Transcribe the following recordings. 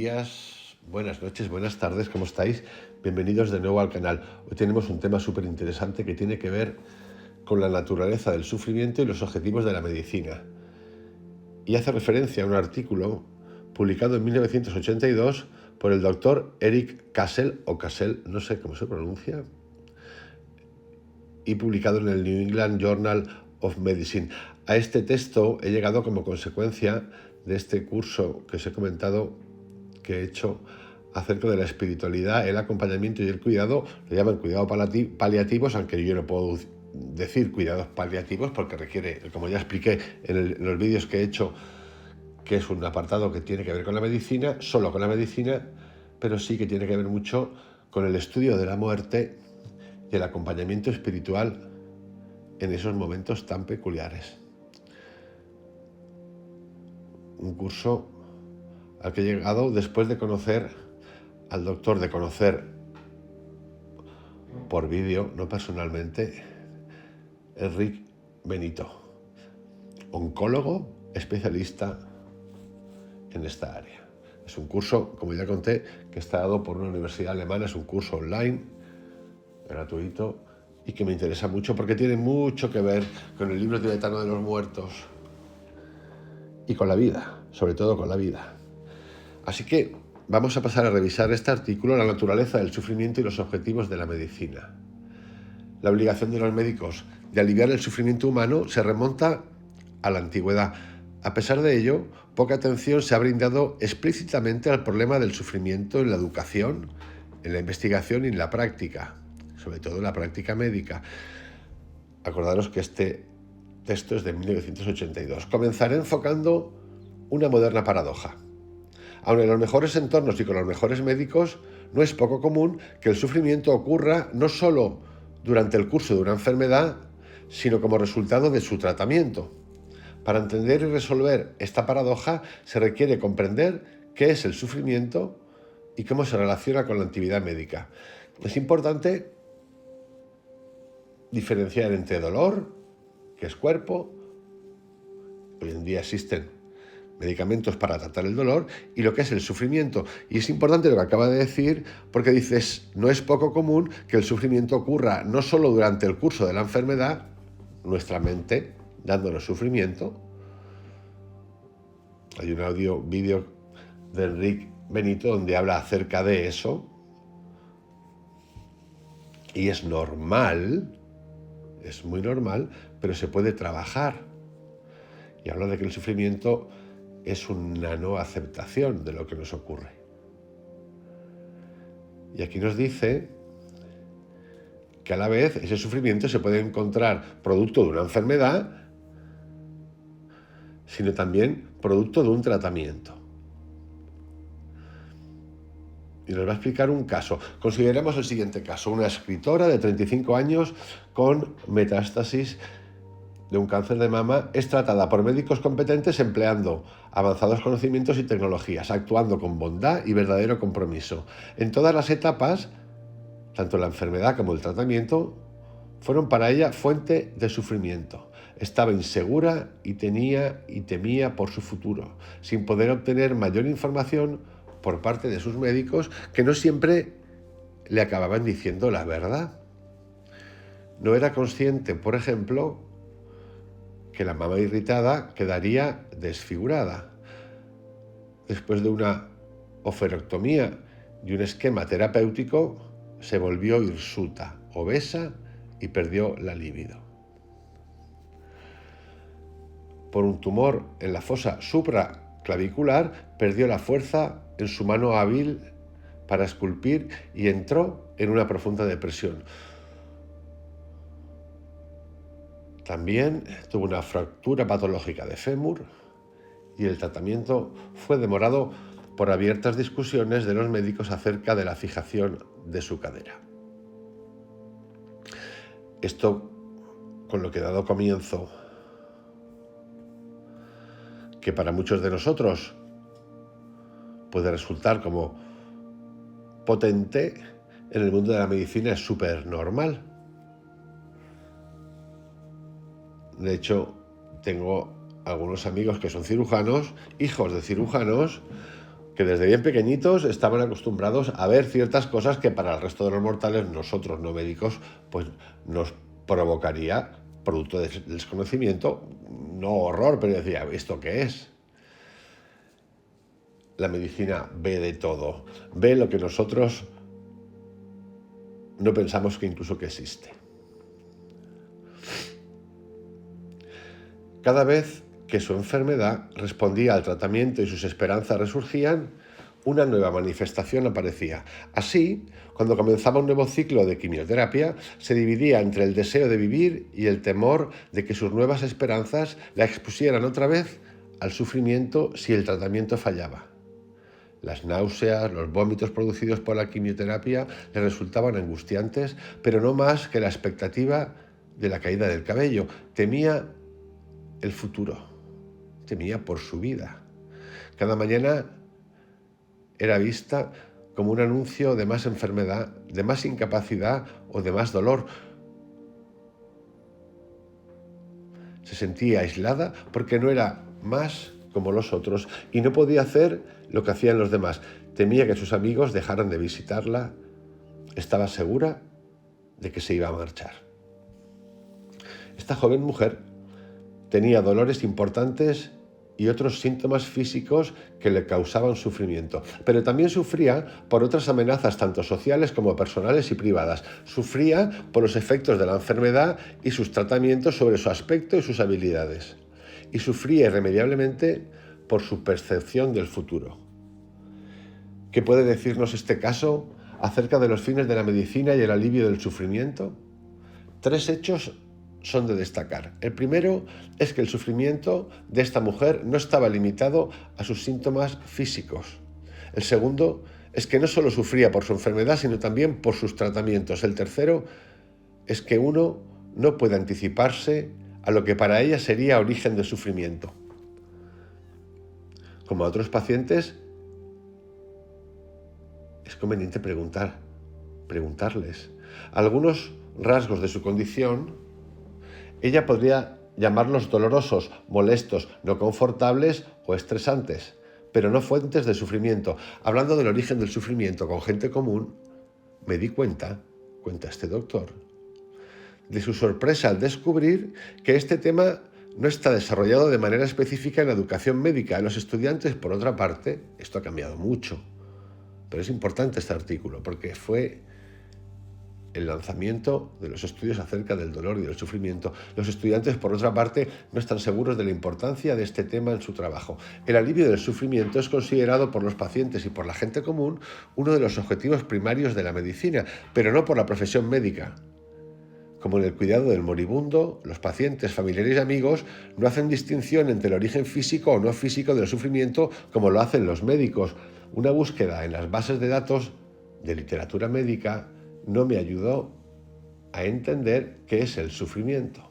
días, buenas noches, buenas tardes, ¿cómo estáis? Bienvenidos de nuevo al canal. Hoy tenemos un tema súper interesante que tiene que ver con la naturaleza del sufrimiento y los objetivos de la medicina. Y hace referencia a un artículo publicado en 1982 por el doctor Eric Cassel, o Cassel, no sé cómo se pronuncia, y publicado en el New England Journal of Medicine. A este texto he llegado como consecuencia de este curso que os he comentado que he hecho acerca de la espiritualidad, el acompañamiento y el cuidado. Lo llaman cuidados paliativos, aunque yo no puedo decir cuidados paliativos porque requiere, como ya expliqué en los vídeos que he hecho, que es un apartado que tiene que ver con la medicina, solo con la medicina, pero sí que tiene que ver mucho con el estudio de la muerte y el acompañamiento espiritual en esos momentos tan peculiares. Un curso al que he llegado después de conocer al doctor, de conocer por vídeo, no personalmente, Enric Benito, oncólogo especialista en esta área. Es un curso, como ya conté, que está dado por una universidad alemana, es un curso online, gratuito, y que me interesa mucho porque tiene mucho que ver con el libro tibetano de los muertos y con la vida, sobre todo con la vida. Así que vamos a pasar a revisar este artículo, la naturaleza del sufrimiento y los objetivos de la medicina. La obligación de los médicos de aliviar el sufrimiento humano se remonta a la antigüedad. A pesar de ello, poca atención se ha brindado explícitamente al problema del sufrimiento en la educación, en la investigación y en la práctica, sobre todo en la práctica médica. Acordaros que este texto es de 1982. Comenzaré enfocando una moderna paradoja. Aun en los mejores entornos y con los mejores médicos, no es poco común que el sufrimiento ocurra no solo durante el curso de una enfermedad, sino como resultado de su tratamiento. Para entender y resolver esta paradoja se requiere comprender qué es el sufrimiento y cómo se relaciona con la actividad médica. Es importante diferenciar entre dolor, que es cuerpo. Hoy en día existen medicamentos para tratar el dolor, y lo que es el sufrimiento. Y es importante lo que acaba de decir, porque dices, no es poco común que el sufrimiento ocurra no solo durante el curso de la enfermedad, nuestra mente dándonos sufrimiento. Hay un vídeo de Enric Benito donde habla acerca de eso, y es normal, es muy normal, pero se puede trabajar. Y habla de que el sufrimiento es una no aceptación de lo que nos ocurre. Y aquí nos dice que a la vez ese sufrimiento se puede encontrar producto de una enfermedad, sino también producto de un tratamiento. Y nos va a explicar un caso. Consideremos el siguiente caso. Una escritora de 35 años con metástasis de un cáncer de mama es tratada por médicos competentes empleando avanzados conocimientos y tecnologías, actuando con bondad y verdadero compromiso. En todas las etapas, tanto la enfermedad como el tratamiento, fueron para ella fuente de sufrimiento. Estaba insegura y temía por su futuro, sin poder obtener mayor información por parte de sus médicos, que no siempre le acababan diciendo la verdad. No era consciente, por ejemplo, que la mama irritada quedaría desfigurada. Después de una oferectomía y un esquema terapéutico, se volvió hirsuta, obesa y perdió la libido. Por un tumor en la fosa supraclavicular, perdió la fuerza en su mano hábil para esculpir y entró en una profunda depresión. También tuvo una fractura patológica de fémur y el tratamiento fue demorado por abiertas discusiones de los médicos acerca de la fijación de su cadera. Esto con lo que he dado comienzo, que para muchos de nosotros puede resultar como potente, en el mundo de la medicina es súper normal. De hecho, tengo algunos amigos que son cirujanos, hijos de cirujanos, que desde bien pequeñitos estaban acostumbrados a ver ciertas cosas que para el resto de los mortales, nosotros no médicos, pues nos provocaría, producto del desconocimiento, no horror, pero decía, ¿esto qué es? La medicina ve de todo, ve lo que nosotros no pensamos que incluso que existe. Cada vez que su enfermedad respondía al tratamiento y sus esperanzas resurgían, una nueva manifestación aparecía. Así, cuando comenzaba un nuevo ciclo de quimioterapia, se dividía entre el deseo de vivir y el temor de que sus nuevas esperanzas la expusieran otra vez al sufrimiento si el tratamiento fallaba. Las náuseas, los vómitos producidos por la quimioterapia le resultaban angustiantes, pero no más que la expectativa de la caída del cabello. Temía el futuro, temía por su vida. Cada mañana era vista como un anuncio de más enfermedad, de más incapacidad o de más dolor. Se sentía aislada porque no era más como los otros y no podía hacer lo que hacían los demás. Temía que sus amigos dejaran de visitarla. Estaba segura de que se iba a marchar. Esta joven mujer tenía dolores importantes y otros síntomas físicos que le causaban sufrimiento, pero también sufría por otras amenazas tanto sociales como personales y privadas. Sufría por los efectos de la enfermedad y sus tratamientos sobre su aspecto y sus habilidades. Y sufría irremediablemente por su percepción del futuro. ¿Qué puede decirnos este caso acerca de los fines de la medicina y el alivio del sufrimiento? 3 hechos son de destacar. El primero es que el sufrimiento de esta mujer no estaba limitado a sus síntomas físicos. El segundo es que no solo sufría por su enfermedad, sino también por sus tratamientos. El tercero es que uno no puede anticiparse a lo que para ella sería origen de sufrimiento. Como a otros pacientes, es conveniente preguntarles. Algunos rasgos de su condición, ella podría llamarlos dolorosos, molestos, no confortables o estresantes, pero no fuentes de sufrimiento. Hablando del origen del sufrimiento con gente común, me di cuenta este doctor, de su sorpresa al descubrir que este tema no está desarrollado de manera específica en la educación médica. En los estudiantes, por otra parte, esto ha cambiado mucho, pero es importante este artículo porque fue el lanzamiento de los estudios acerca del dolor y del sufrimiento. Los estudiantes, por otra parte, no están seguros de la importancia de este tema en su trabajo. El alivio del sufrimiento es considerado por los pacientes y por la gente común uno de los objetivos primarios de la medicina, pero no por la profesión médica. Como en el cuidado del moribundo, los pacientes, familiares y amigos no hacen distinción entre el origen físico o no físico del sufrimiento como lo hacen los médicos. Una búsqueda en las bases de datos de literatura médica no me ayudó a entender qué es el sufrimiento.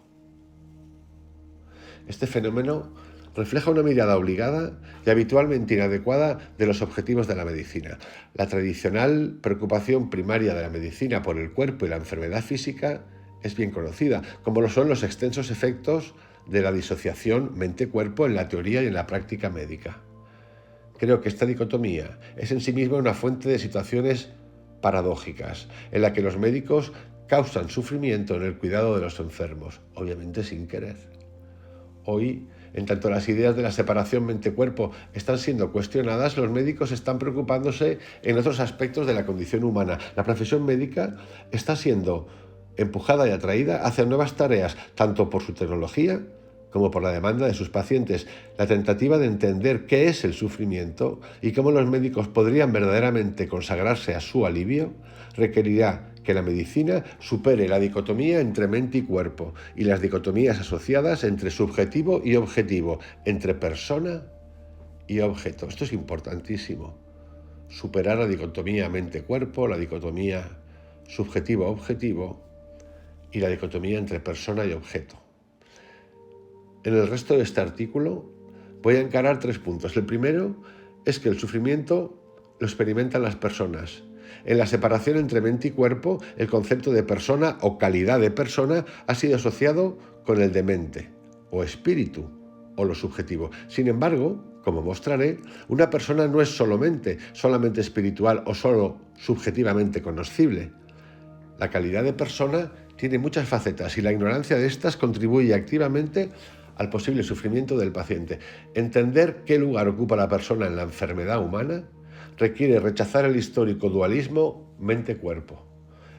Este fenómeno refleja una mirada obligada y habitualmente inadecuada de los objetivos de la medicina. La tradicional preocupación primaria de la medicina por el cuerpo y la enfermedad física es bien conocida, como lo son los extensos efectos de la disociación mente-cuerpo en la teoría y en la práctica médica. Creo que esta dicotomía es en sí misma una fuente de situaciones paradójicas, en la que los médicos causan sufrimiento en el cuidado de los enfermos, obviamente sin querer. Hoy, en tanto las ideas de la separación mente-cuerpo están siendo cuestionadas, los médicos están preocupándose en otros aspectos de la condición humana. La profesión médica está siendo empujada y atraída hacia nuevas tareas, tanto por su tecnología como por la demanda de sus pacientes. La tentativa de entender qué es el sufrimiento y cómo los médicos podrían verdaderamente consagrarse a su alivio requerirá que la medicina supere la dicotomía entre mente y cuerpo y las dicotomías asociadas entre subjetivo y objetivo, entre persona y objeto. Esto es importantísimo. Superar la dicotomía mente-cuerpo, la dicotomía subjetivo-objetivo y la dicotomía entre persona y objeto. En el resto de este artículo voy a encarar 3 puntos. El primero es que el sufrimiento lo experimentan las personas. En la separación entre mente y cuerpo, el concepto de persona o calidad de persona ha sido asociado con el de mente, o espíritu, o lo subjetivo. Sin embargo, Como mostraré, una persona no es solamente espiritual o solo subjetivamente conocible. La calidad de persona tiene muchas facetas y la ignorancia de estas contribuye activamente al posible sufrimiento del paciente. Entender qué lugar ocupa la persona en la enfermedad humana requiere rechazar el histórico dualismo mente-cuerpo.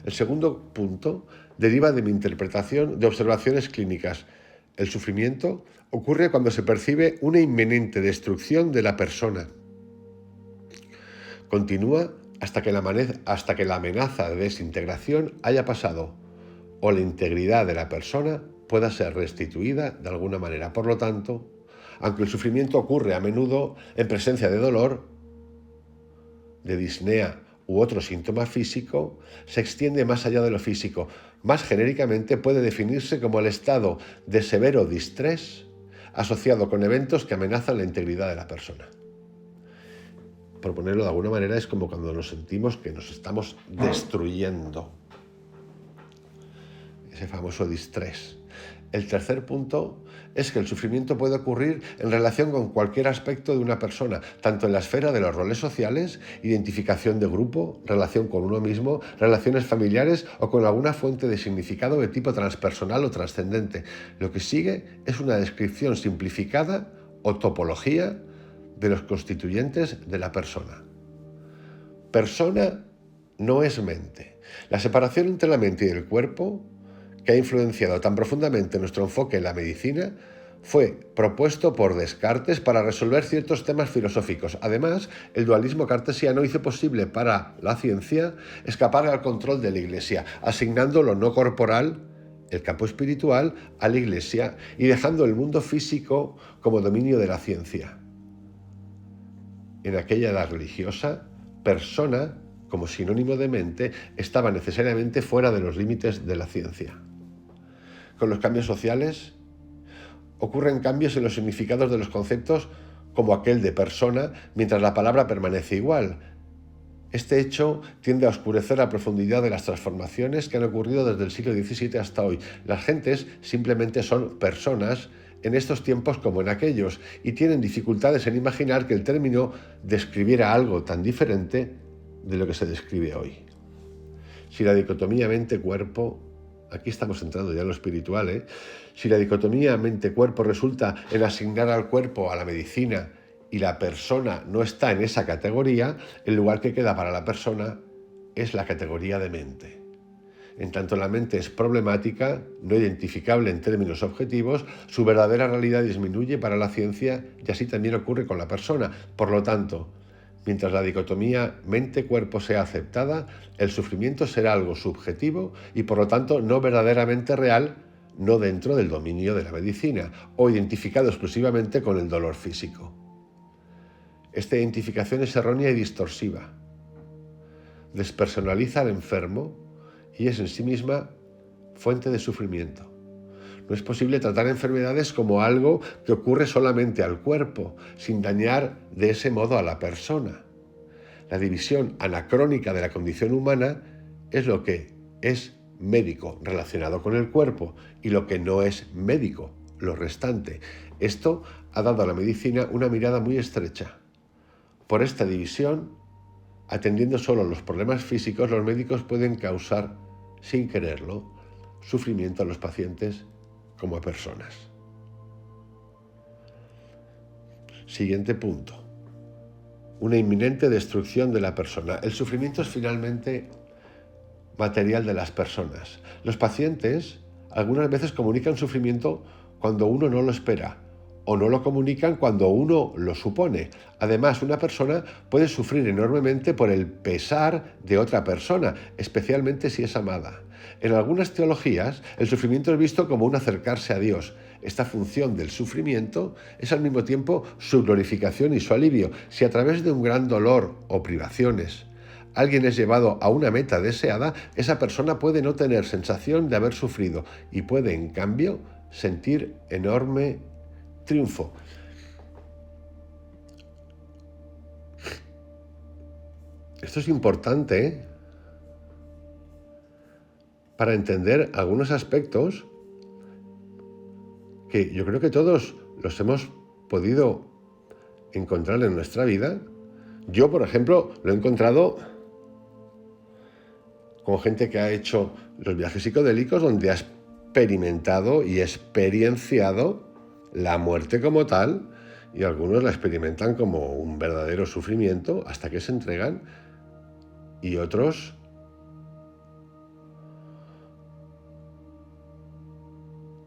El segundo punto deriva de mi interpretación de observaciones clínicas. El sufrimiento ocurre cuando se percibe una inminente destrucción de la persona. Continúa hasta que la amenaza de desintegración haya pasado o la integridad de la persona pueda ser restituida de alguna manera. Por lo tanto, aunque el sufrimiento ocurre a menudo en presencia de dolor, de disnea u otro síntoma físico, se extiende más allá de lo físico. Más genéricamente puede definirse como el estado de severo distrés asociado con eventos que amenazan la integridad de la persona. Por ponerlo de alguna manera, es como cuando nos sentimos que nos estamos destruyendo. Ese famoso distrés. El tercer punto es que el sufrimiento puede ocurrir en relación con cualquier aspecto de una persona, tanto en la esfera de los roles sociales, identificación de grupo, relación con uno mismo, relaciones familiares o con alguna fuente de significado de tipo transpersonal o trascendente. Lo que sigue es una descripción simplificada o topología de los constituyentes de la persona. Persona no es mente. La separación entre la mente y el cuerpo, que ha influenciado tan profundamente nuestro enfoque en la medicina, fue propuesto por Descartes para resolver ciertos temas filosóficos. Además, el dualismo cartesiano hizo posible para la ciencia escapar al control de la Iglesia, asignando lo no corporal, el campo espiritual, a la Iglesia y dejando el mundo físico como dominio de la ciencia. En aquella edad religiosa, persona, como sinónimo de mente, estaba necesariamente fuera de los límites de la ciencia. Con los cambios sociales, ocurren cambios en los significados de los conceptos como aquel de persona, mientras la palabra permanece igual. Este hecho tiende a oscurecer la profundidad de las transformaciones que han ocurrido desde el siglo XVII hasta hoy. Las gentes simplemente son personas en estos tiempos como en aquellos y tienen dificultades en imaginar que el término describiera algo tan diferente de lo que se describe hoy. Si la dicotomía mente-cuerpo, aquí estamos entrando ya en lo espiritual, si la dicotomía mente-cuerpo resulta en asignar al cuerpo a la medicina y la persona no está en esa categoría, el lugar que queda para la persona es la categoría de mente. En tanto la mente es problemática, no identificable en términos objetivos, su verdadera realidad disminuye para la ciencia y así también ocurre con la persona. Por lo tanto, mientras la dicotomía mente-cuerpo sea aceptada, el sufrimiento será algo subjetivo y por lo tanto no verdaderamente real, no dentro del dominio de la medicina o identificado exclusivamente con el dolor físico. Esta identificación es errónea y distorsiva. Despersonaliza al enfermo y es en sí misma fuente de sufrimiento. No es posible tratar enfermedades como algo que ocurre solamente al cuerpo, sin dañar de ese modo a la persona. La división anacrónica de la condición humana es lo que es médico relacionado con el cuerpo y lo que no es médico, lo restante. Esto ha dado a la medicina una mirada muy estrecha. Por esta división, atendiendo solo los problemas físicos, los médicos pueden causar, sin quererlo, sufrimiento a los pacientes como a personas. Siguiente punto. Una inminente destrucción de la persona. El sufrimiento es finalmente material de las personas. Los pacientes algunas veces comunican sufrimiento cuando uno no lo espera o no lo comunican cuando uno lo supone. Además, una persona puede sufrir enormemente por el pesar de otra persona, especialmente si es amada. En algunas teologías, el sufrimiento es visto como un acercarse a Dios. Esta función del sufrimiento es al mismo tiempo su glorificación y su alivio. Si a través de un gran dolor o privaciones alguien es llevado a una meta deseada, esa persona puede no tener sensación de haber sufrido y puede, en cambio, sentir enorme triunfo. Esto es importante, para entender algunos aspectos que yo creo que todos los hemos podido encontrar en nuestra vida. Yo, por ejemplo, lo he encontrado con gente que ha hecho los viajes psicodélicos, donde ha experimentado y experienciado la muerte como tal, y algunos la experimentan como un verdadero sufrimiento hasta que se entregan, y otros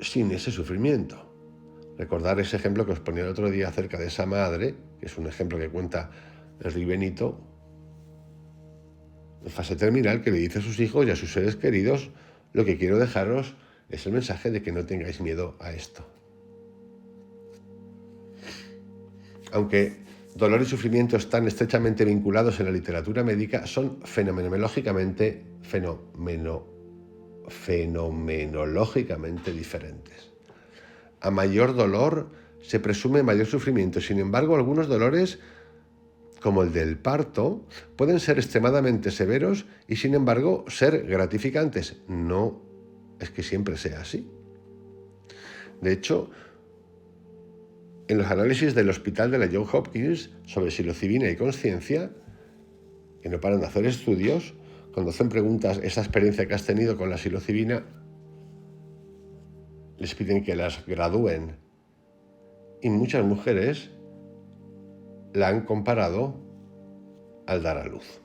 sin ese sufrimiento. Recordar ese ejemplo que os ponía el otro día acerca de esa madre, que es un ejemplo que cuenta el Rey Benito, en fase terminal, que le dice a sus hijos y a sus seres queridos: lo que quiero dejaros es el mensaje de que no tengáis miedo a esto. Aunque dolor y sufrimiento están estrechamente vinculados en la literatura médica, son fenomenológicamente diferentes. A mayor dolor se presume mayor sufrimiento. Sin embargo, algunos dolores, como el del parto, pueden ser extremadamente severos y, sin embargo, ser gratificantes. No es que siempre sea así. De hecho, en los análisis del hospital de la Johns Hopkins sobre psilocibina y consciencia, que no paran de hacer estudios, cuando hacen preguntas, esa experiencia que has tenido con la psilocibina, les piden que las gradúen. Y muchas mujeres la han comparado al dar a luz.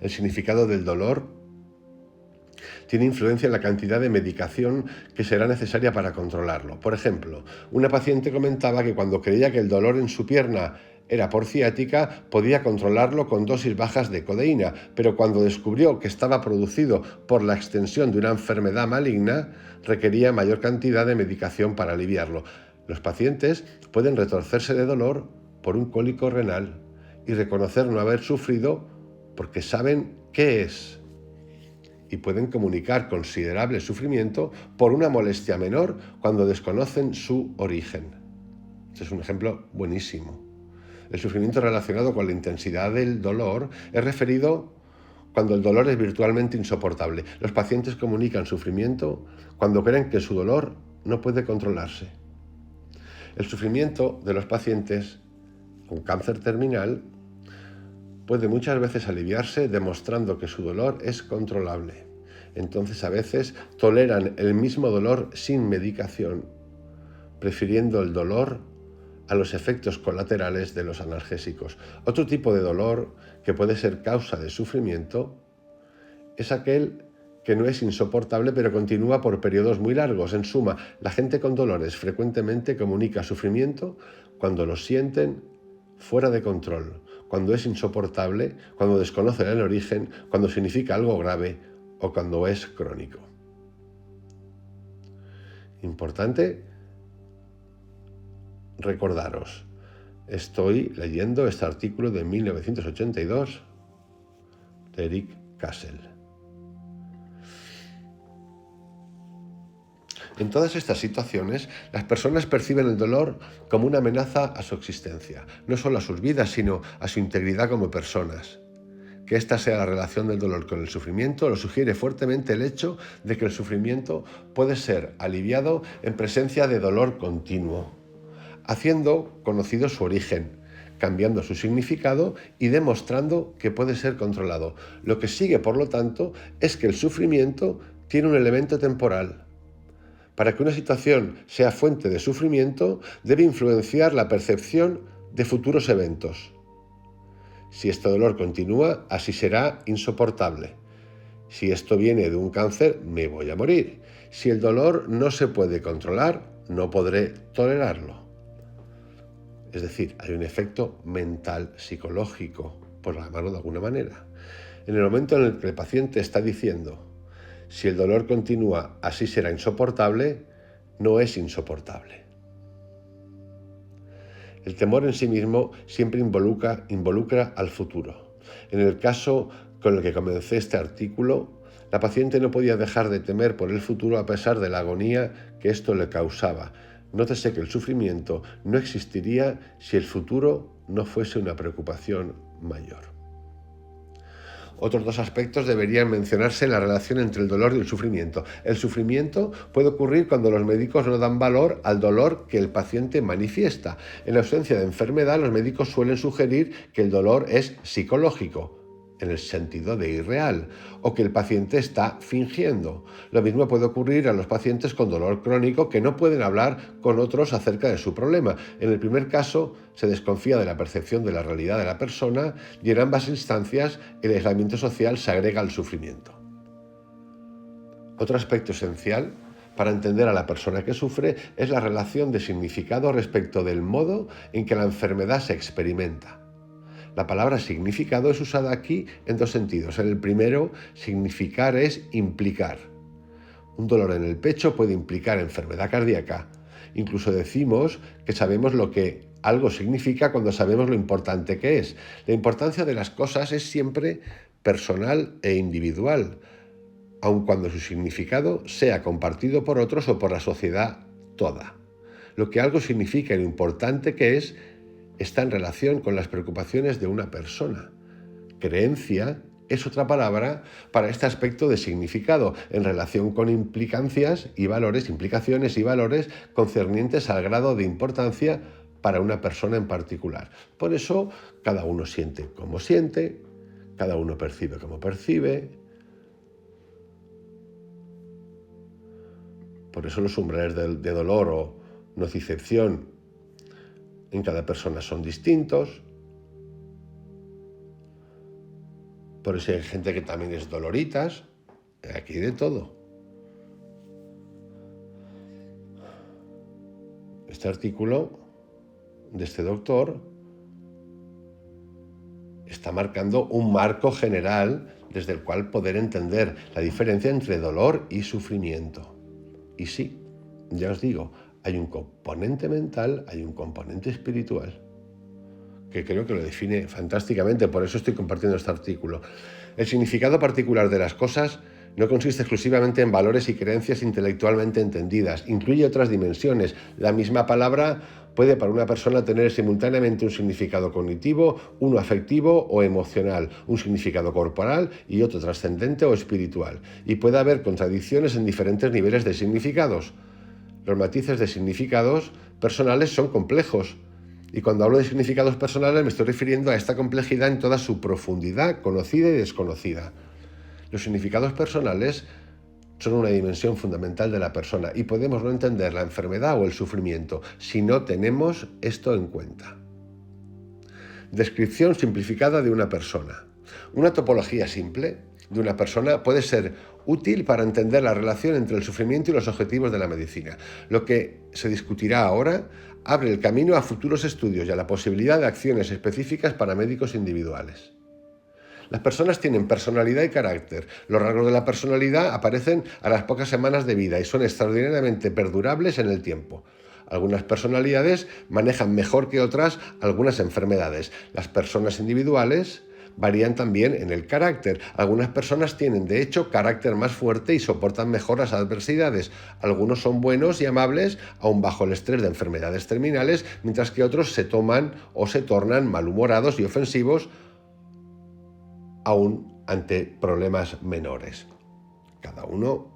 El significado del dolor tiene influencia en la cantidad de medicación que será necesaria para controlarlo. Por ejemplo, una paciente comentaba que cuando creía que el dolor en su pierna era por ciática, podía controlarlo con dosis bajas de codeína, pero cuando descubrió que estaba producido por la extensión de una enfermedad maligna, requería mayor cantidad de medicación para aliviarlo. Los pacientes pueden retorcerse de dolor por un cólico renal y reconocer no haber sufrido porque saben qué es, y pueden comunicar considerable sufrimiento por una molestia menor cuando desconocen su origen. Este es un ejemplo buenísimo. El sufrimiento relacionado con la intensidad del dolor es referido cuando el dolor es virtualmente insoportable. Los pacientes comunican sufrimiento cuando creen que su dolor no puede controlarse. El sufrimiento de los pacientes con cáncer terminal puede muchas veces aliviarse demostrando que su dolor es controlable. Entonces, a veces toleran el mismo dolor sin medicación, prefiriendo el dolor a los efectos colaterales de los analgésicos. Otro tipo de dolor que puede ser causa de sufrimiento es aquel que no es insoportable pero continúa por periodos muy largos. En suma, la gente con dolores frecuentemente comunica sufrimiento cuando lo sienten fuera de control, cuando es insoportable, cuando desconocen el origen, cuando significa algo grave o cuando es crónico. Importante recordaros, estoy leyendo este artículo de 1982 de Eric Kassel. En todas estas situaciones, las personas perciben el dolor como una amenaza a su existencia, no solo a sus vidas, sino a su integridad como personas. Que esta sea la relación del dolor con el sufrimiento lo sugiere fuertemente el hecho de que el sufrimiento puede ser aliviado en presencia de dolor continuo, haciendo conocido su origen, cambiando su significado y demostrando que puede ser controlado. Lo que sigue, por lo tanto, es que el sufrimiento tiene un elemento temporal. Para que una situación sea fuente de sufrimiento, debe influenciar la percepción de futuros eventos. Si este dolor continúa, así será insoportable. Si esto viene de un cáncer, me voy a morir. Si el dolor no se puede controlar, no podré tolerarlo. Es decir, hay un efecto mental, psicológico, por llamarlo de alguna manera. En el momento en el que el paciente está diciendo, si el dolor continúa, así será insoportable, no es insoportable. El temor en sí mismo siempre involucra al futuro. En el caso con el que comencé este artículo, la paciente no podía dejar de temer por el futuro a pesar de la agonía que esto le causaba. Nótese que el sufrimiento no existiría si el futuro no fuese una preocupación mayor. Otros dos aspectos deberían mencionarse en la relación entre el dolor y el sufrimiento. El sufrimiento puede ocurrir cuando los médicos no dan valor al dolor que el paciente manifiesta. En ausencia de enfermedad, los médicos suelen sugerir que el dolor es psicológico, en el sentido de irreal, o que el paciente está fingiendo. Lo mismo puede ocurrir a los pacientes con dolor crónico que no pueden hablar con otros acerca de su problema. En el primer caso, se desconfía de la percepción de la realidad de la persona y en ambas instancias el aislamiento social se agrega al sufrimiento. Otro aspecto esencial para entender a la persona que sufre es la relación de significado respecto del modo en que la enfermedad se experimenta. La palabra significado es usada aquí en dos sentidos. En el primero, significar es implicar. Un dolor en el pecho puede implicar enfermedad cardíaca. Incluso decimos que sabemos lo que algo significa cuando sabemos lo importante que es. La importancia de las cosas es siempre personal e individual, aun cuando su significado sea compartido por otros o por la sociedad toda. Lo que algo significa y lo importante que es está en relación con las preocupaciones de una persona. Creencia es otra palabra para este aspecto de significado en relación con implicaciones y valores concernientes al grado de importancia para una persona en particular. Por eso, cada uno siente como siente, cada uno percibe como percibe. Por eso los umbrales de dolor o nocicepción en cada persona son distintos. Por eso hay gente que también es doloritas. Aquí hay de todo. Este artículo de este doctor está marcando un marco general desde el cual poder entender la diferencia entre dolor y sufrimiento. Y sí, ya os digo, hay un componente mental, hay un componente espiritual, que creo que lo define fantásticamente, por eso estoy compartiendo este artículo. El significado particular de las cosas no consiste exclusivamente en valores y creencias intelectualmente entendidas, incluye otras dimensiones. La misma palabra puede para una persona tener simultáneamente un significado cognitivo, uno afectivo o emocional, un significado corporal y otro trascendente o espiritual. Y puede haber contradicciones en diferentes niveles de significados. Los matices de significados personales son complejos. Y cuando hablo de significados personales me estoy refiriendo a esta complejidad en toda su profundidad, conocida y desconocida. Los significados personales son una dimensión fundamental de la persona y podemos no entender la enfermedad o el sufrimiento si no tenemos esto en cuenta. Descripción simplificada de una persona. Una topología simple de una persona puede ser útil para entender la relación entre el sufrimiento y los objetivos de la medicina. Lo que se discutirá ahora abre el camino a futuros estudios y a la posibilidad de acciones específicas para médicos individuales. Las personas tienen personalidad y carácter. Los rasgos de la personalidad aparecen a las pocas semanas de vida y son extraordinariamente perdurables en el tiempo. Algunas personalidades manejan mejor que otras algunas enfermedades. Las personas individuales varían también en el carácter. Algunas personas tienen, de hecho, carácter más fuerte y soportan mejor las adversidades. Algunos son buenos y amables, aun bajo el estrés de enfermedades terminales, mientras que otros se toman o se tornan malhumorados y ofensivos aún ante problemas menores. Cada uno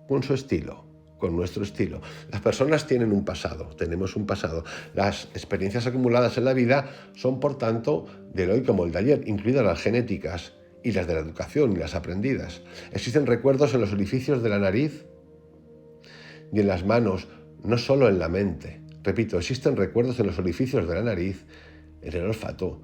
con su estilo, con nuestro estilo. Las personas tienen un pasado, tenemos un pasado. Las experiencias acumuladas en la vida son, por tanto, del hoy como el de ayer, incluidas las genéticas y las de la educación y las aprendidas. Existen recuerdos en los orificios de la nariz y en las manos, no solo en la mente. Repito, existen recuerdos en los orificios de la nariz, en el olfato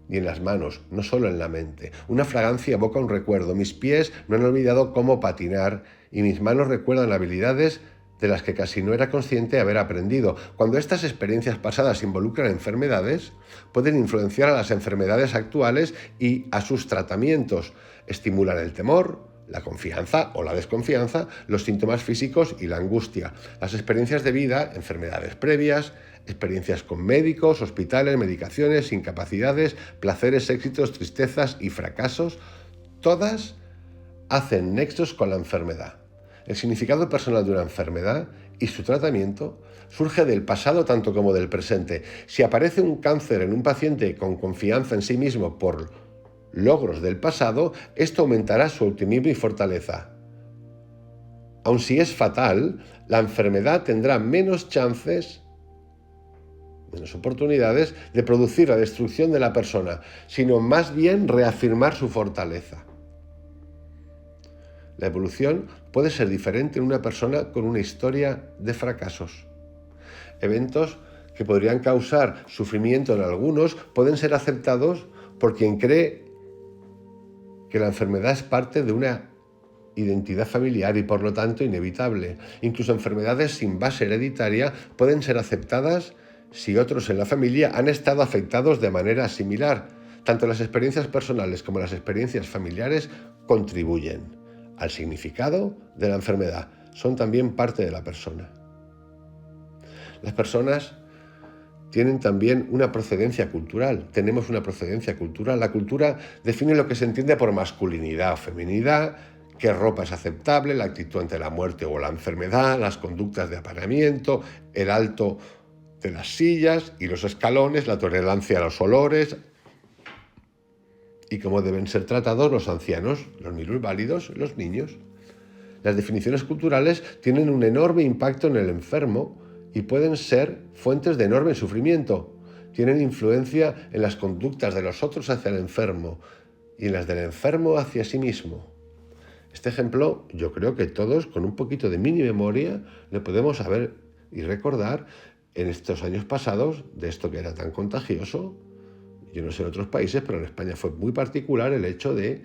y en las manos, no solo en la mente. Una fragancia evoca un recuerdo. Mis pies no han olvidado cómo patinar y mis manos recuerdan habilidades de las que casi no era consciente de haber aprendido. Cuando estas experiencias pasadas involucran enfermedades, pueden influenciar a las enfermedades actuales y a sus tratamientos. Estimulan el temor, la confianza o la desconfianza, los síntomas físicos y la angustia. Las experiencias de vida, enfermedades previas, experiencias con médicos, hospitales, medicaciones, incapacidades, placeres, éxitos, tristezas y fracasos, todas hacen nexos con la enfermedad. El significado personal de una enfermedad y su tratamiento surge del pasado tanto como del presente. Si aparece un cáncer en un paciente con confianza en sí mismo por logros del pasado, esto aumentará su optimismo y fortaleza. Aun si es fatal, la enfermedad tendrá menos chances, menos oportunidades de producir la destrucción de la persona, sino más bien reafirmar su fortaleza. La evolución puede ser diferente en una persona con una historia de fracasos. Eventos que podrían causar sufrimiento en algunos pueden ser aceptados por quien cree que la enfermedad es parte de una identidad familiar y por lo tanto inevitable. Incluso enfermedades sin base hereditaria pueden ser aceptadas si otros en la familia han estado afectados de manera similar. Tanto las experiencias personales como las experiencias familiares contribuyen al significado de la enfermedad. Son también parte de la persona. Las personas tienen también una procedencia cultural. Tenemos una procedencia cultural. La cultura define lo que se entiende por masculinidad o feminidad, qué ropa es aceptable, la actitud ante la muerte o la enfermedad, las conductas de apareamiento, el alto de las sillas y los escalones, la tolerancia a los olores y cómo deben ser tratados los ancianos, los minusválidos, los niños. Las definiciones culturales tienen un enorme impacto en el enfermo y pueden ser fuentes de enorme sufrimiento. Tienen influencia en las conductas de los otros hacia el enfermo y en las del enfermo hacia sí mismo. Este ejemplo yo creo que todos, con un poquito de mini memoria, le podemos saber y recordar en estos años pasados de esto que era tan contagioso. Yo no sé en otros países, pero en España fue muy particular el hecho de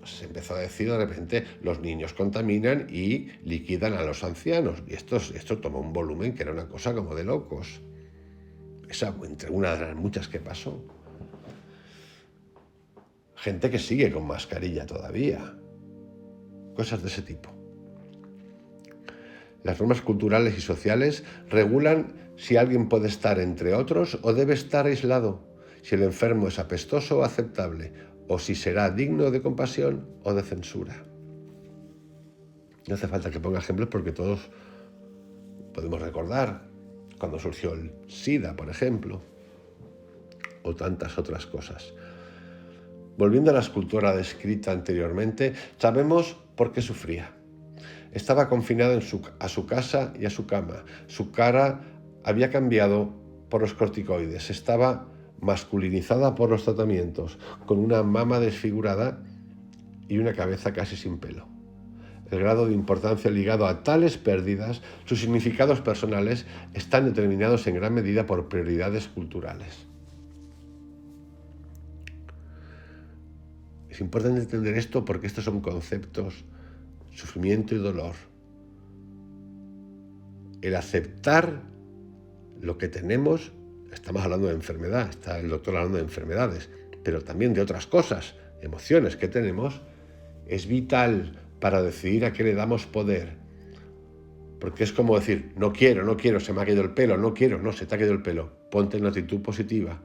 se empezó a decir de repente los niños contaminan y liquidan a los ancianos. Y esto tomó un volumen que era una cosa como de locos. Esa entre una de las muchas que pasó. Gente que sigue con mascarilla todavía. Cosas de ese tipo. Las normas culturales y sociales regulan si alguien puede estar entre otros o debe estar aislado, si el enfermo es apestoso o aceptable, o si será digno de compasión o de censura. No hace falta que ponga ejemplos porque todos podemos recordar cuando surgió el SIDA, por ejemplo, o tantas otras cosas. Volviendo a la escultura descrita anteriormente, sabemos por qué sufría. Estaba confinado a su casa y a su cama. Su cara había cambiado por los corticoides. Estaba masculinizada por los tratamientos, con una mama desfigurada y una cabeza casi sin pelo. El grado de importancia ligado a tales pérdidas, sus significados personales, están determinados en gran medida por prioridades culturales. Es importante entender esto porque estos son conceptos, sufrimiento y dolor. El aceptar lo que tenemos, estamos hablando de enfermedad, está el doctor hablando de enfermedades, pero también de otras cosas, emociones que tenemos, es vital para decidir a qué le damos poder. Porque es como decir, no quiero, se me ha caído el pelo, no, se te ha caído el pelo. Ponte en una actitud positiva.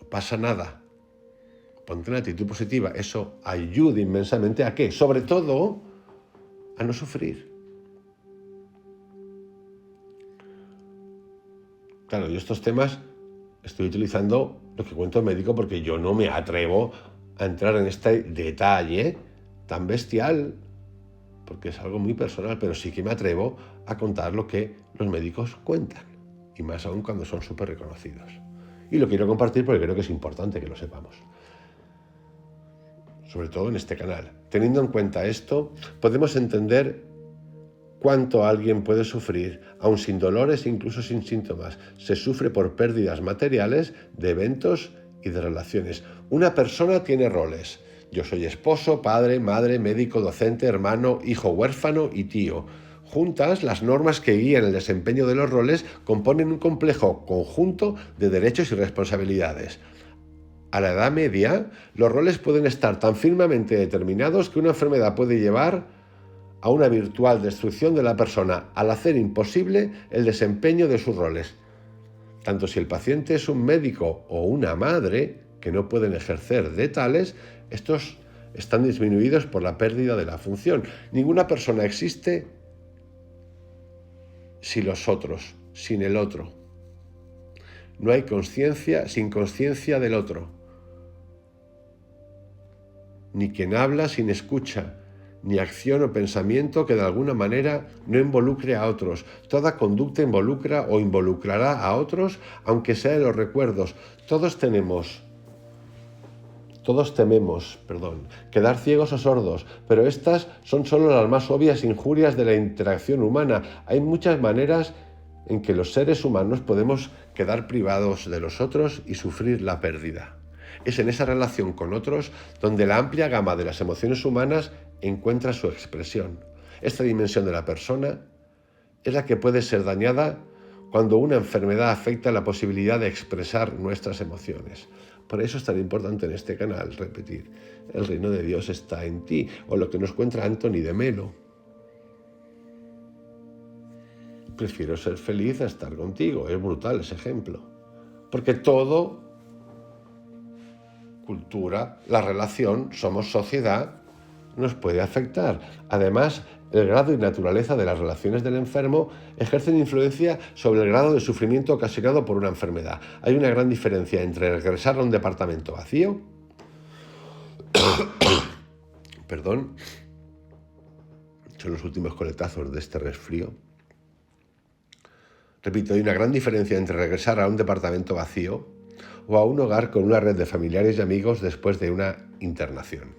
No pasa nada. Ponte en una actitud positiva. Eso ayuda inmensamente ¿a qué? Sobre todo, a no sufrir. Claro, yo estos temas estoy utilizando lo que cuento médico porque yo no me atrevo a entrar en este detalle tan bestial, porque es algo muy personal, pero sí que me atrevo a contar lo que los médicos cuentan, y más aún cuando son súper reconocidos. Y lo quiero compartir porque creo que es importante que lo sepamos, sobre todo en este canal. Teniendo en cuenta esto, podemos entender cuánto alguien puede sufrir, aun sin dolores e incluso sin síntomas. Se sufre por pérdidas materiales de eventos y de relaciones. Una persona tiene roles. Yo soy esposo, padre, madre, médico, docente, hermano, hijo huérfano y tío. Juntas, las normas que guían el desempeño de los roles componen un complejo conjunto de derechos y responsabilidades. A la Edad Media, los roles pueden estar tan firmemente determinados que una enfermedad puede llevar a una virtual destrucción de la persona al hacer imposible el desempeño de sus roles. Tanto si el paciente es un médico o una madre, que no pueden ejercer de tales, estos están disminuidos por la pérdida de la función. Ninguna persona existe sin los otros, sin el otro. No hay conciencia sin conciencia del otro. Ni quien habla sin escucha, ni acción o pensamiento que de alguna manera no involucre a otros. Toda conducta involucra o involucrará a otros, aunque sea en los recuerdos. Todos tememos, quedar ciegos o sordos, pero estas son solo las más obvias injurias de la interacción humana. Hay muchas maneras en que los seres humanos podemos quedar privados de los otros y sufrir la pérdida. Es en esa relación con otros donde la amplia gama de las emociones humanas encuentra su expresión. Esta dimensión de la persona es la que puede ser dañada cuando una enfermedad afecta la posibilidad de expresar nuestras emociones. Por eso es tan importante en este canal repetir: el reino de Dios está en ti, o lo que nos cuenta Anthony de Melo. Prefiero ser feliz a estar contigo. Es brutal ese ejemplo. Porque todo, cultura, la relación, somos sociedad, nos puede afectar. Además, el grado y naturaleza de las relaciones del enfermo ejercen influencia sobre el grado de sufrimiento ocasionado por una enfermedad. Hay una gran diferencia entre regresar a un departamento vacío son los últimos coletazos de este resfrío. Repito, hay una gran diferencia entre regresar a un departamento vacío o a un hogar con una red de familiares y amigos después de una internación.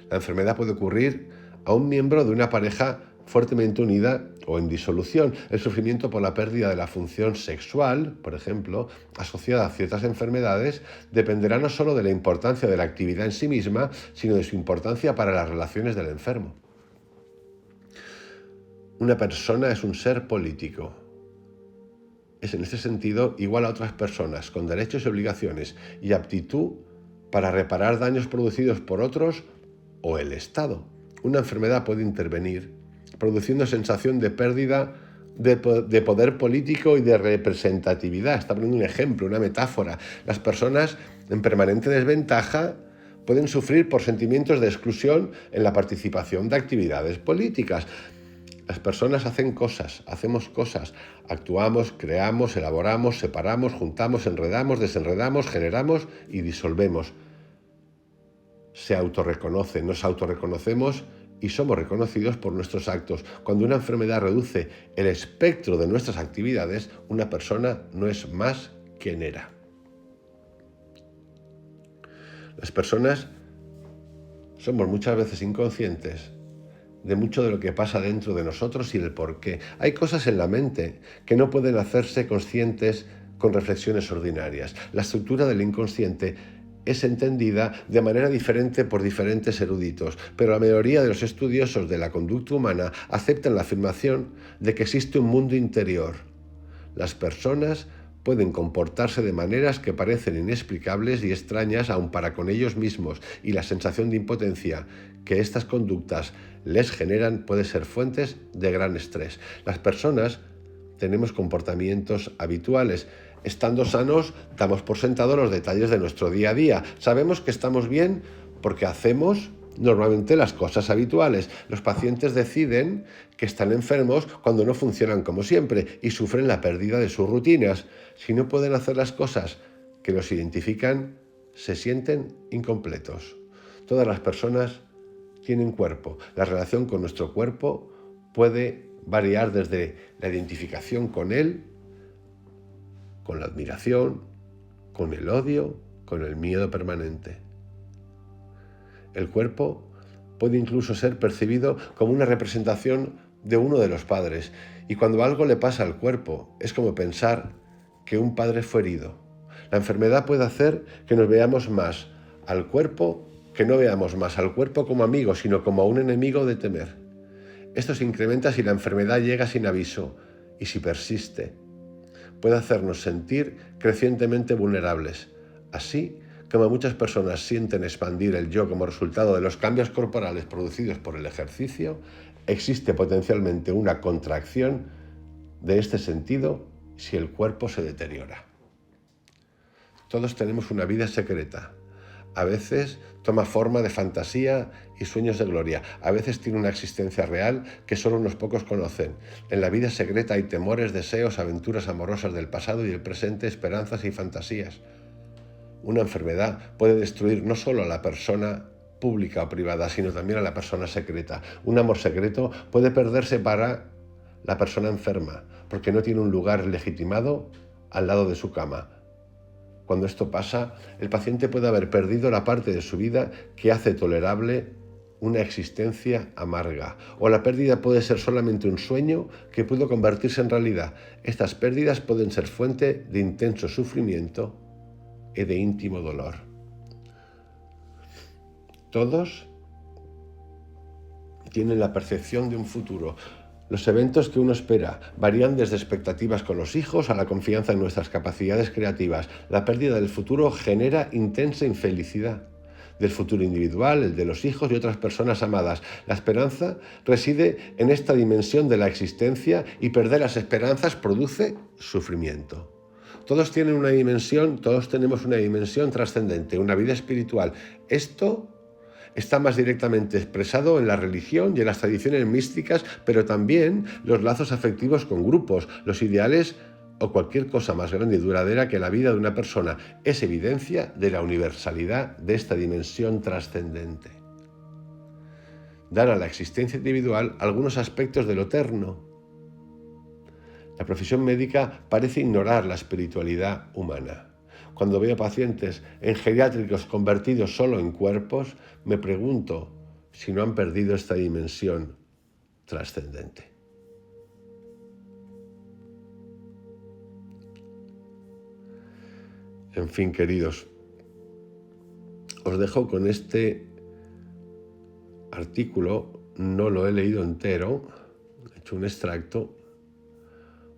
La enfermedad puede ocurrir a un miembro de una pareja fuertemente unida o en disolución. El sufrimiento por la pérdida de la función sexual, por ejemplo, asociada a ciertas enfermedades, dependerá no solo de la importancia de la actividad en sí misma, sino de su importancia para las relaciones del enfermo. Una persona es un ser político. Es en este sentido igual a otras personas, con derechos y obligaciones y aptitud para reparar daños producidos por otros o el Estado. Una enfermedad puede intervenir, produciendo sensación de pérdida de poder político y de representatividad. Está poniendo un ejemplo, una metáfora. Las personas en permanente desventaja pueden sufrir por sentimientos de exclusión en la participación de actividades políticas. Las personas hacen cosas, hacemos cosas, actuamos, creamos, elaboramos, separamos, juntamos, enredamos, desenredamos, generamos y disolvemos. Se autorreconocen, nos autorreconocemos y somos reconocidos por nuestros actos. Cuando una enfermedad reduce el espectro de nuestras actividades, una persona no es más quien era. Las personas somos muchas veces inconscientes de mucho de lo que pasa dentro de nosotros y el por qué. Hay cosas en la mente que no pueden hacerse conscientes con reflexiones ordinarias. La estructura del inconsciente es entendida de manera diferente por diferentes eruditos, pero la mayoría de los estudiosos de la conducta humana aceptan la afirmación de que existe un mundo interior. Las personas pueden comportarse de maneras que parecen inexplicables y extrañas aun para con ellos mismos, y la sensación de impotencia que estas conductas les generan puede ser fuentes de gran estrés. Las personas tenemos comportamientos habituales. Estando sanos, damos por sentado los detalles de nuestro día a día. Sabemos que estamos bien porque hacemos normalmente las cosas habituales. Los pacientes deciden que están enfermos cuando no funcionan como siempre y sufren la pérdida de sus rutinas. Si no pueden hacer las cosas que los identifican, se sienten incompletos. Todas las personas tienen cuerpo. La relación con nuestro cuerpo puede variar desde la identificación con él, con la admiración, con el odio, con el miedo permanente. El cuerpo puede incluso ser percibido como una representación de uno de los padres, y cuando algo le pasa al cuerpo, es como pensar que un padre fue herido. La enfermedad puede hacer que nos veamos más al cuerpo, que no veamos más al cuerpo como amigo, sino como a un enemigo de temer. Esto se incrementa si la enfermedad llega sin aviso y si persiste. Puede hacernos sentir crecientemente vulnerables. Así como muchas personas sienten expandir el yo como resultado de los cambios corporales producidos por el ejercicio, existe potencialmente una contracción de este sentido si el cuerpo se deteriora. Todos tenemos una vida secreta. A veces toma forma de fantasía y sueños de gloria. A veces tiene una existencia real que solo unos pocos conocen. En la vida secreta hay temores, deseos, aventuras amorosas del pasado y del presente, esperanzas y fantasías. Una enfermedad puede destruir no solo a la persona pública o privada, sino también a la persona secreta. Un amor secreto puede perderse para la persona enferma, porque no tiene un lugar legitimado al lado de su cama. Cuando esto pasa, el paciente puede haber perdido la parte de su vida que hace tolerable una existencia amarga, o la pérdida puede ser solamente un sueño que pudo convertirse en realidad. Estas pérdidas pueden ser fuente de intenso sufrimiento y de íntimo dolor. Todos tienen la percepción de un futuro. Los eventos que uno espera varían desde expectativas con los hijos a la confianza en nuestras capacidades creativas. La pérdida del futuro genera intensa infelicidad. Del futuro individual, el de los hijos y otras personas amadas. La esperanza reside en esta dimensión de la existencia y perder las esperanzas produce sufrimiento. Todos tienen una dimensión, todos tenemos una dimensión trascendente, una vida espiritual. Esto está más directamente expresado en la religión y en las tradiciones místicas, pero también los lazos afectivos con grupos, los ideales o cualquier cosa más grande y duradera que la vida de una persona. Es evidencia de la universalidad de esta dimensión trascendente. Dan a la existencia individual algunos aspectos de lo eterno. La profesión médica parece ignorar la espiritualidad humana. Cuando veo pacientes en geriátricos convertidos solo en cuerpos, me pregunto si no han perdido esta dimensión trascendente. En fin, queridos, os dejo con este artículo. No lo he leído entero, he hecho un extracto.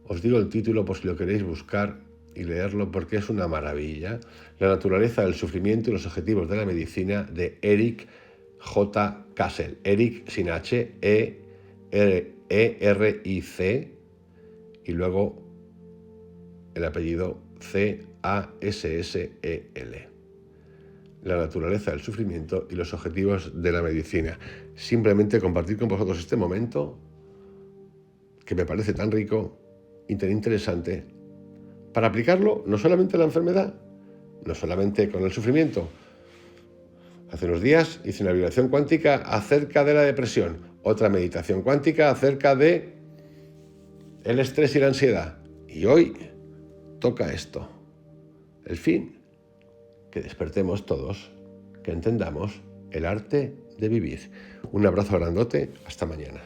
Os digo el título por si lo queréis buscar y leerlo, porque es una maravilla. La naturaleza del sufrimiento y los objetivos de la medicina, de Eric J. Cassel. Eric sin H, E-R-I-C, y luego el apellido C-A-S-S-E-L. La naturaleza del sufrimiento y los objetivos de la medicina. Simplemente compartir con vosotros este momento que me parece tan rico y tan interesante, para aplicarlo no solamente a la enfermedad, no solamente con el sufrimiento. Hace unos días hice una vibración cuántica acerca de la depresión, otra meditación cuántica acerca de el estrés y la ansiedad. Y hoy toca esto. El fin, que despertemos todos, que entendamos el arte de vivir. Un abrazo grandote, hasta mañana.